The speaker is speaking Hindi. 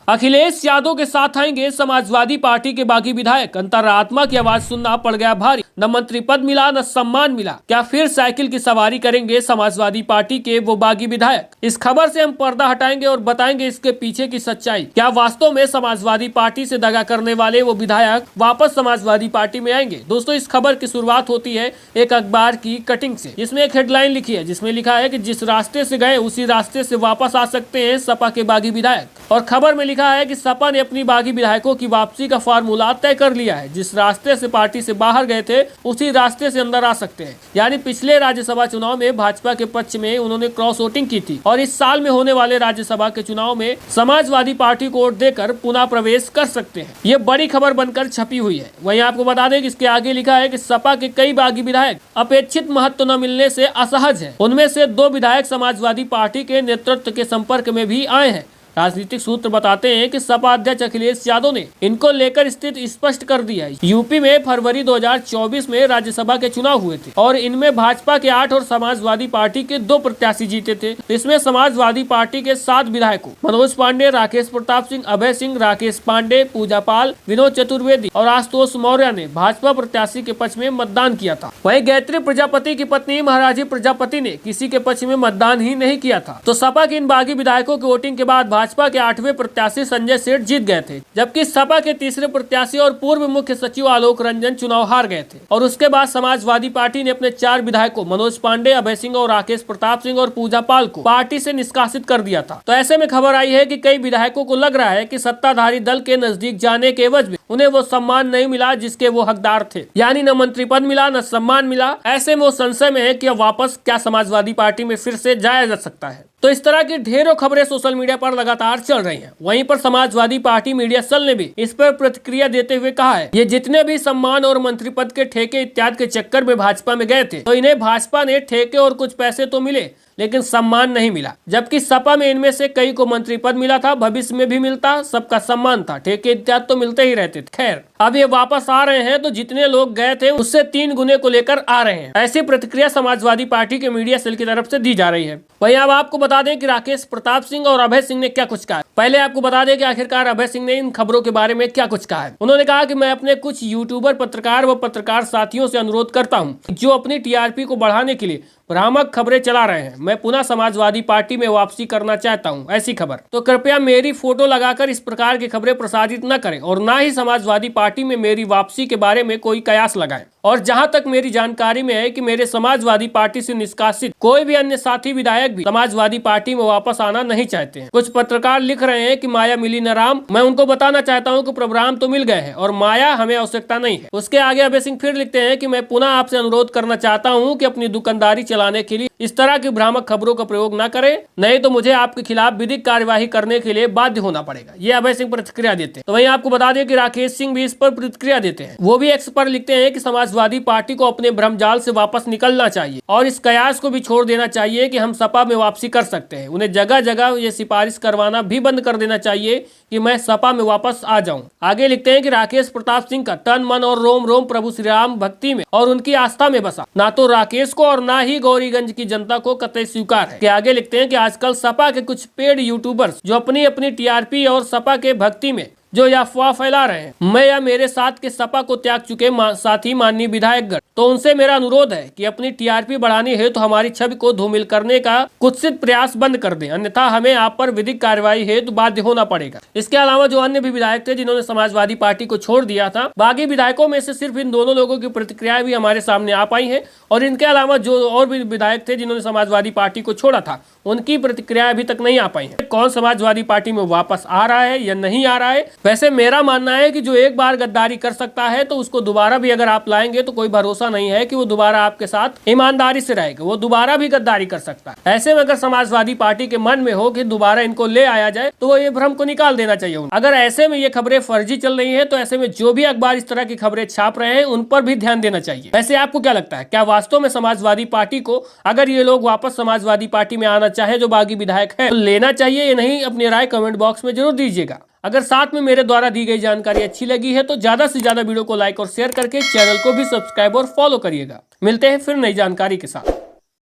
अखिलेश यादव के साथ आएंगे समाजवादी पार्टी के बागी विधायक। अंतरात्मा की आवाज सुनना पड़ गया भारी। न मंत्री पद मिला न सम्मान मिला, क्या फिर साइकिल की सवारी करेंगे समाजवादी पार्टी के वो बागी विधायक? इस खबर से हम पर्दा हटाएंगे और बताएंगे इसके पीछे की सच्चाई। क्या वास्तव में समाजवादी पार्टी से दगा करने वाले वो विधायक वापस समाजवादी पार्टी में आएंगे? दोस्तों, इस खबर की शुरुआत होती है एक अखबार की कटिंग से, जिसमें एक हेडलाइन लिखी है जिसमें लिखा है कि जिस रास्ते से गए उसी रास्ते से वापस आ सकते हैं सपा के बागी विधायक। और खबर में लिखा है कि सपा ने अपनी बागी विधायकों की वापसी का फार्मूला तय कर लिया है। जिस रास्ते से पार्टी से बाहर गए थे उसी रास्ते से अंदर आ सकते हैं। यानी पिछले राज्यसभा चुनाव में भाजपा के पक्ष में उन्होंने क्रॉस वोटिंग की थी और इस साल में होने वाले राज्यसभा के चुनाव में समाजवादी पार्टी को वोट देकर पुनः प्रवेश कर सकते हैं। ये बड़ी खबर बनकर छपी हुई है। वहीं आपको बता दें कि इसके आगे लिखा है कि सपा के कई बागी विधायक अपेक्षित महत्व न मिलने से असहज है। उनमें से 2 विधायक समाजवादी पार्टी के नेतृत्व के संपर्क में भी आए हैं। राजनीतिक सूत्र बताते हैं कि सपा अध्यक्ष अखिलेश यादव ने इनको लेकर स्थिति स्पष्ट कर दी है। यूपी में फरवरी 2024 में राज्यसभा के चुनाव हुए थे और इनमें भाजपा के 8 और समाजवादी पार्टी के 2 प्रत्याशी जीते थे। इसमें समाजवादी पार्टी के 7 विधायकों मनोज पांडे, राकेश प्रताप सिंह, अभय सिंह, राकेश पांडे, पूजा पाल, विनोद चतुर्वेदी और आशुतोष मौर्य ने भाजपा प्रत्याशी के पक्ष में मतदान किया था। वहीं गायत्री प्रजापति की पत्नी महाराजी प्रजापति ने किसी के पक्ष में मतदान ही नहीं किया था। तो सपा के इन बागी विधायकों की वोटिंग के बाद भाजपा के 8वें प्रत्याशी संजय सेठ जीत गए थे, जबकि सपा के तीसरे प्रत्याशी और पूर्व मुख्य सचिव आलोक रंजन चुनाव हार गए थे। और उसके बाद समाजवादी पार्टी ने अपने 4 विधायकों मनोज पांडे, अभय सिंह और राकेश प्रताप सिंह और पूजा पाल को पार्टी से निष्कासित कर दिया था। तो ऐसे में खबर आई है कि कई विधायकों को लग रहा है कि सत्ताधारी दल के नजदीक जाने के एवज में उन्हें वो सम्मान नहीं मिला जिसके वो हकदार थे। यानी न मंत्री पद मिला न सम्मान मिला। ऐसे में वो संशय में है कि वापस क्या समाजवादी पार्टी में फिर से जाया जा सकता है। तो इस तरह की ढेरों खबरें सोशल मीडिया पर लगातार चल रही हैं। वहीं पर समाजवादी पार्टी मीडिया सेल ने भी इस पर प्रतिक्रिया देते हुए कहा है, ये जितने भी सम्मान और मंत्री पद के ठेके इत्यादि के चक्कर में भाजपा में गए थे तो इन्हें भाजपा ने ठेके और कुछ पैसे तो मिले लेकिन सम्मान नहीं मिला। जबकि सपा में इनमें से कई को मंत्री पद मिला था, भविष्य में भी मिलता, सबका सम्मान था, ठेके इत्यादि तो मिलते ही रहते थे। खैर, अब ये वापस आ रहे हैं तो जितने लोग गए थे उससे 3 गुने को लेकर आ रहे हैं। ऐसी प्रतिक्रिया समाजवादी पार्टी के मीडिया सेल की तरफ से दी जा रही है। वहीं अब आपको बता दें कि राकेश प्रताप सिंह और अभय सिंह ने क्या कुछ कहा। पहले आपको बता दें कि आखिरकार अभय सिंह ने इन खबरों के बारे में क्या कुछ कहा है। उन्होंने कहा कि मैं अपने कुछ यूट्यूबर पत्रकार व पत्रकार साथियों से अनुरोध करता हूँ जो अपनी टीआरपी को बढ़ाने के लिए भ्रामक खबरें चला रहे हैं। मैं पुनः समाजवादी पार्टी में वापसी करना चाहता हूं, ऐसी खबर। तो कृपया मेरी फोटो लगाकर इस प्रकार की खबरें प्रसारित न करें और ना ही समाजवादी पार्टी में मेरी वापसी के बारे में कोई कयास लगाएं। और जहां तक मेरी जानकारी में है कि मेरे समाजवादी पार्टी से निष्कासित कोई भी अन्य साथी विधायक भी समाजवादी पार्टी में वापस आना नहीं चाहते हैं। कुछ पत्रकार लिख रहे हैं कि माया मिली न राम। मैं उनको बताना चाहता हूं कि प्रोग्राम तो मिल गए हैं और माया हमें आवश्यकता नहीं है। उसके आगे अभय सिंह फिर लिखते हैं कि मैं पुनः आपसे अनुरोध करना चाहता हूं कि अपनी दुकानदारी चलाने के लिए इस तरह की भ्रामक खबरों का प्रयोग न करें, नहीं तो मुझे आपके खिलाफ विधिक कार्यवाही करने के लिए बाध्य होना पड़ेगा। ये अभय सिंह प्रतिक्रिया देते हैं। तो वहीं आपको बता दें कि राकेश सिंह भी इस पर प्रतिक्रिया देते हैं। वो भी एक्स पर लिखते हैं कि समाजवादी पार्टी को अपने भ्रमजाल से वापस निकलना चाहिए और इस कयास को भी छोड़ देना चाहिए कि हम सपा में वापसी कर सकते हैं। उन्हें जगह जगह ये सिफारिश करवाना भी बंद कर देना चाहिए कि मैं सपा में वापस आ जाऊं। आगे लिखते हैं कि राकेश प्रताप सिंह का तन मन और रोम रोम प्रभु श्री राम भक्ति में और उनकी आस्था में बसा। ना तो राकेश को और ना ही गौरीगंज की जनता को कतई स्वीकार है। कि आगे लिखते हैं कि आजकल सपा के कुछ पेड यूट्यूबर्स जो अपनी अपनी टीआरपी और सपा के भक्ति में जो अफवाह फैला रहे हैं, मैं या मेरे साथ के सपा को त्याग चुके साथी माननीय विधायकगण, तो उनसे मेरा अनुरोध है कि अपनी टीआरपी बढ़ानी है तो हमारी छवि को धूमिल करने का कुत्सित प्रयास बंद कर दें, अन्यथा हमें आप पर विधिक कार्यवाही हेतु बाध्य होना पड़ेगा। इसके अलावा जो अन्य भी विधायक थे जिन्होंने समाजवादी पार्टी को छोड़ दिया था, बागी विधायकों में से सिर्फ इन दोनों लोगों की प्रतिक्रियाएं भी हमारे सामने आ पाई है। और इनके अलावा जो और भी विधायक थे जिन्होंने समाजवादी पार्टी को छोड़ा था, उनकी प्रतिक्रिया अभी तक नहीं आ पाई है। कौन समाजवादी पार्टी में वापस आ रहा है या नहीं आ रहा है? वैसे मेरा मानना है कि जो एक बार गद्दारी कर सकता है तो उसको दोबारा भी अगर आप लाएंगे तो कोई भरोसा नहीं है कि वो दोबारा आपके साथ ईमानदारी से रहेगा। वो दोबारा भी गद्दारी कर सकता है। ऐसे में अगर समाजवादी पार्टी के मन में हो कि दोबारा इनको ले आया जाए तो वो ये भ्रम को निकाल देना चाहिए। अगर ऐसे में ये खबरें फर्जी चल रही है तो ऐसे में जो भी अखबार इस तरह की खबरें छाप रहे हैं उन पर भी ध्यान देना चाहिए। वैसे आपको क्या लगता है, क्या वास्तव में समाजवादी पार्टी को अगर ये लोग वापस समाजवादी पार्टी में आना चाहे जो बागी विधायक है तो लेना चाहिए या नहीं? अपनी राय कमेंट बॉक्स में जरूर दीजिएगा। अगर साथ में मेरे द्वारा दी गई जानकारी अच्छी लगी है तो ज्यादा से ज्यादा वीडियो को लाइक और शेयर करके चैनल को भी सब्सक्राइब और फॉलो करिएगा। मिलते हैं फिर नई जानकारी के साथ।